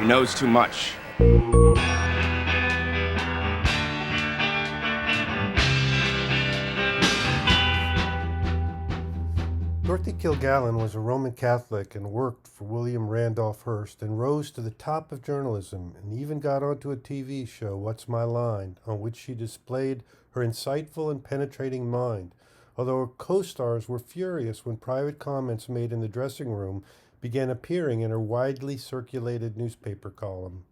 knows too much. Dorothy Kilgallen was a Roman Catholic and worked for William Randolph Hearst and rose to the top of journalism and even got onto a TV show, What's My Line, on which she displayed her insightful and penetrating mind, although her co-stars were furious when private comments made in the dressing room began appearing in her widely circulated newspaper column.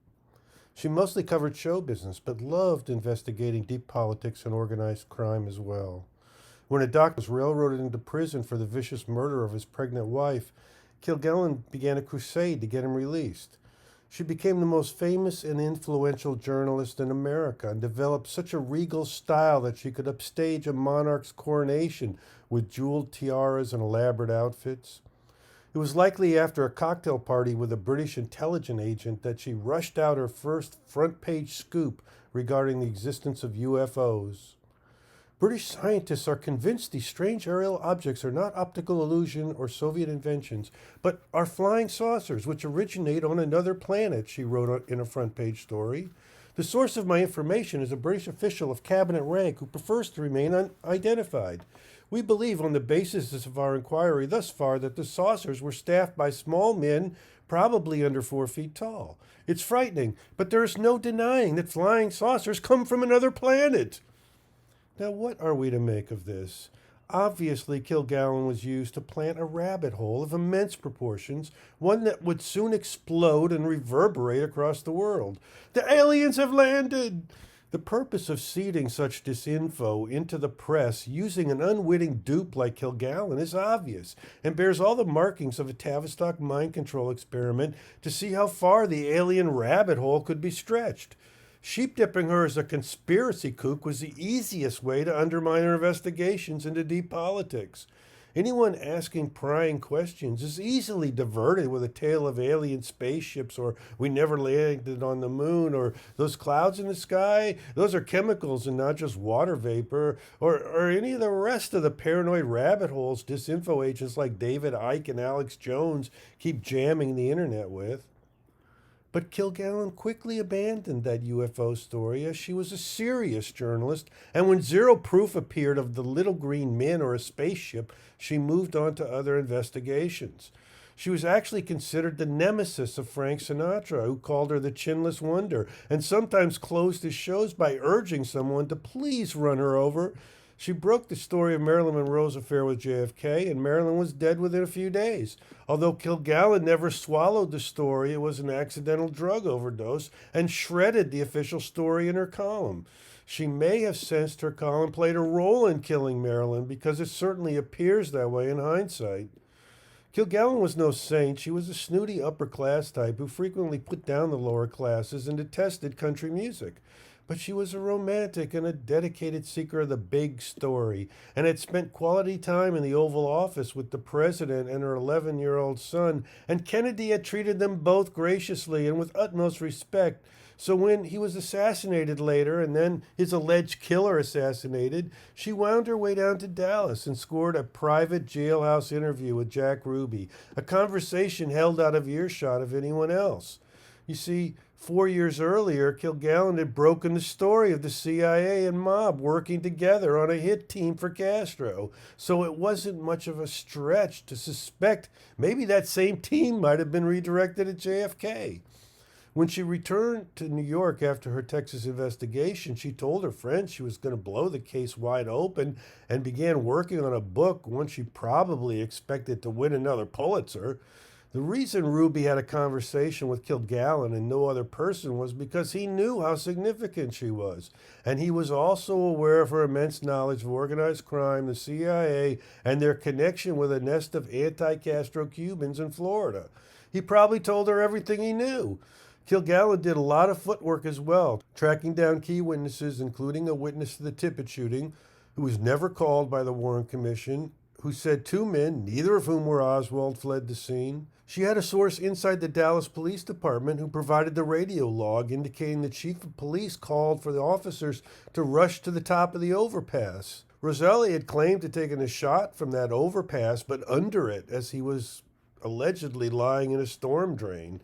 She mostly covered show business, but loved investigating deep politics and organized crime as well. When a doctor was railroaded into prison for the vicious murder of his pregnant wife, Kilgallen began a crusade to get him released. She became the most famous and influential journalist in America and developed such a regal style that she could upstage a monarch's coronation with jeweled tiaras and elaborate outfits. It was likely after a cocktail party with a British intelligence agent that she rushed out her first front-page scoop regarding the existence of UFOs. British scientists are convinced these strange aerial objects are not optical illusion or Soviet inventions, but are flying saucers which originate on another planet, she wrote in a front-page story. The source of my information is a British official of cabinet rank who prefers to remain unidentified. We believe on the basis of our inquiry thus far that the saucers were staffed by small men, probably under 4 feet tall. It's frightening, but there is no denying that flying saucers come from another planet. Now, what are we to make of this? Obviously, Kilgallen was used to plant a rabbit hole of immense proportions, one that would soon explode and reverberate across the world. The aliens have landed! The purpose of seeding such disinfo into the press using an unwitting dupe like Kilgallen is obvious and bears all the markings of a Tavistock mind control experiment to see how far the alien rabbit hole could be stretched. Sheep-dipping her as a conspiracy kook was the easiest way to undermine her investigations into deep politics. Anyone asking prying questions is easily diverted with a tale of alien spaceships or we never landed on the moon or those clouds in the sky, those are chemicals and not just water vapor, or any of the rest of the paranoid rabbit holes disinfo agents like David Icke and Alex Jones keep jamming the internet with. But Kilgallen quickly abandoned that UFO story as she was a serious journalist, and when zero proof appeared of the little green men or a spaceship, she moved on to other investigations. She was actually considered the nemesis of Frank Sinatra, who called her the chinless wonder, and sometimes closed his shows by urging someone to please run her over. She broke the story of Marilyn Monroe's affair with JFK, and Marilyn was dead within a few days. Although Kilgallen never swallowed the story, it was an accidental drug overdose, and shredded the official story in her column. She may have sensed her column played a role in killing Marilyn, because it certainly appears that way in hindsight. Kilgallen was no saint. She was a snooty upper-class type who frequently put down the lower classes and detested country music. But she was a romantic and a dedicated seeker of the big story, and had spent quality time in the Oval Office with the president and her 11-year-old son, and Kennedy had treated them both graciously and with utmost respect. So when he was assassinated later, and then his alleged killer assassinated, she wound her way down to Dallas and scored a private jailhouse interview with Jack Ruby, a conversation held out of earshot of anyone else. You see, 4 years earlier, Kilgallen had broken the story of the CIA and mob working together on a hit team for Castro, so it wasn't much of a stretch to suspect maybe that same team might have been redirected at JFK. When she returned to New York after her Texas investigation, she told her friends she was going to blow the case wide open and began working on a book, one she probably expected to win another Pulitzer. The reason Ruby had a conversation with Kilgallen and no other person was because he knew how significant she was, and he was also aware of her immense knowledge of organized crime, the CIA, and their connection with a nest of anti-Castro Cubans in Florida. He probably told her everything he knew. Kilgallen did a lot of footwork as well, tracking down key witnesses, including a witness to the Tippit shooting, who was never called by the Warren Commission, who said 2 men, neither of whom were Oswald, fled the scene. She had a source inside the Dallas Police Department who provided the radio log indicating the chief of police called for the officers to rush to the top of the overpass. Roselli had claimed to taken a shot from that overpass, but under it, as he was allegedly lying in a storm drain.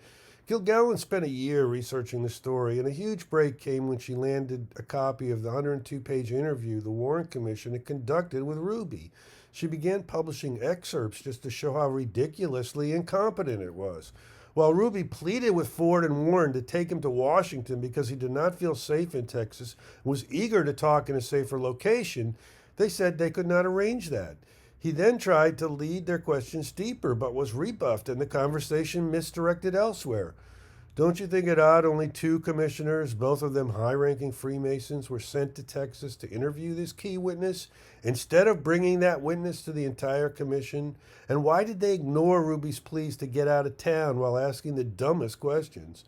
Kilgallen spent a year researching the story, and a huge break came when she landed a copy of the 102-page interview the Warren Commission had conducted with Ruby. She began publishing excerpts just to show how ridiculously incompetent it was. While Ruby pleaded with Ford and Warren to take him to Washington because he did not feel safe in Texas and was eager to talk in a safer location, they said they could not arrange that. He then tried to lead their questions deeper, but was rebuffed and the conversation misdirected elsewhere. Don't you think it odd only two commissioners, both of them high-ranking Freemasons, were sent to Texas to interview this key witness instead of bringing that witness to the entire commission? And why did they ignore Ruby's pleas to get out of town while asking the dumbest questions?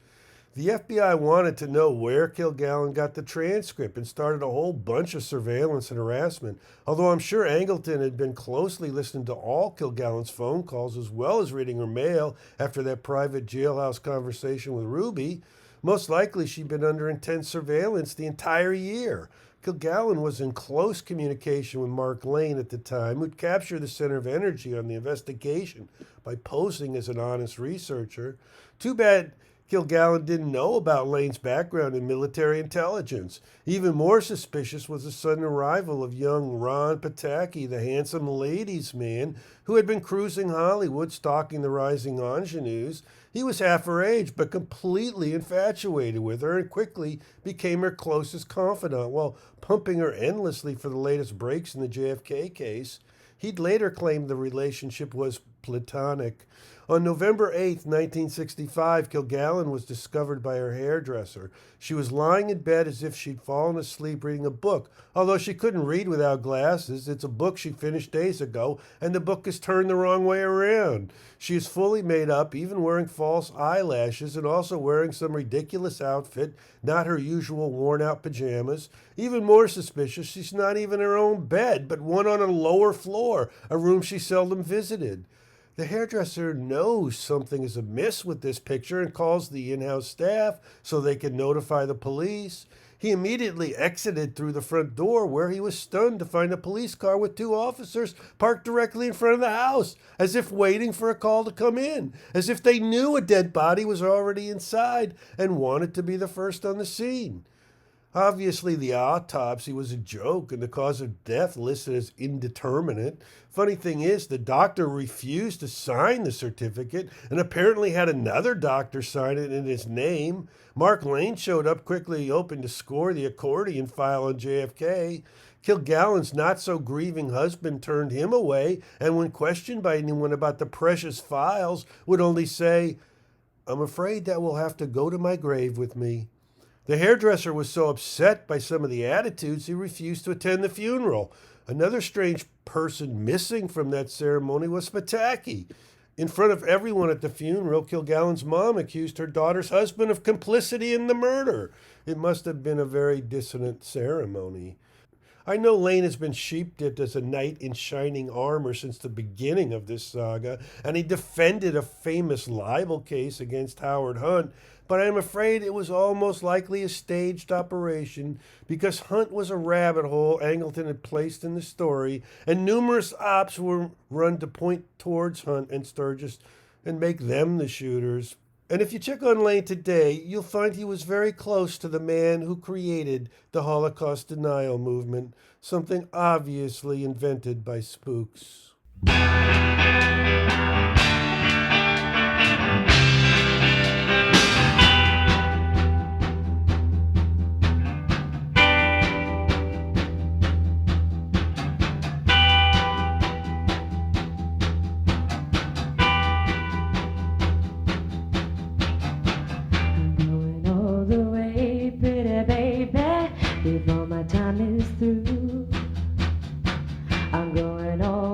The FBI wanted to know where Kilgallen got the transcript and started a whole bunch of surveillance and harassment, although I'm sure Angleton had been closely listening to all Kilgallen's phone calls as well as reading her mail after that private jailhouse conversation with Ruby. Most likely she'd been under intense surveillance the entire year. Kilgallen was in close communication with Mark Lane at the time, who'd captured the center of energy on the investigation by posing as an honest researcher. Too bad Kilgallen didn't know about Lane's background in military intelligence. Even more suspicious was the sudden arrival of young Ron Pataki, the handsome ladies' man who had been cruising Hollywood stalking the rising ingenues. He was half her age, but completely infatuated with her and quickly became her closest confidant while pumping her endlessly for the latest breaks in the JFK case. He'd later claimed the relationship was platonic. On November 8, 1965, Kilgallen was discovered by her hairdresser. She was lying in bed as if she'd fallen asleep reading a book. Although she couldn't read without glasses, it's a book she finished days ago, and the book is turned the wrong way around. She is fully made up, even wearing false eyelashes, and also wearing some ridiculous outfit, not her usual worn-out pajamas. Even more suspicious, she's not even in her own bed, but one on a lower floor, a room she seldom visited. The hairdresser knows something is amiss with this picture and calls the in-house staff so they can notify the police. He immediately exited through the front door, where he was stunned to find a police car with two officers parked directly in front of the house, as if waiting for a call to come in, as if they knew a dead body was already inside and wanted to be the first on the scene. Obviously, the autopsy was a joke and the cause of death listed as indeterminate. Funny thing is, the doctor refused to sign the certificate and apparently had another doctor sign it in his name. Mark Lane showed up quickly, hoping to score the accordion file on JFK. Kilgallen's not-so-grieving husband turned him away, and when questioned by anyone about the precious files, would only say, "I'm afraid that will have to go to my grave with me." The hairdresser was so upset by some of the attitudes, he refused to attend the funeral. Another strange person missing from that ceremony was Pataki. In front of everyone at the funeral, Kilgallen's mom accused her daughter's husband of complicity in the murder. It must have been a very dissonant ceremony. I know Lane has been sheep-dipped as a knight in shining armor since the beginning of this saga, and he defended a famous libel case against Howard Hunt, but I am afraid it was almost likely a staged operation because Hunt was a rabbit hole Angleton had placed in the story, and numerous ops were run to point towards Hunt and Sturgis and make them the shooters. And if you check on Lane today, you'll find he was very close to the man who created the Holocaust denial movement, something obviously invented by spooks. Before my time is through, I'm going all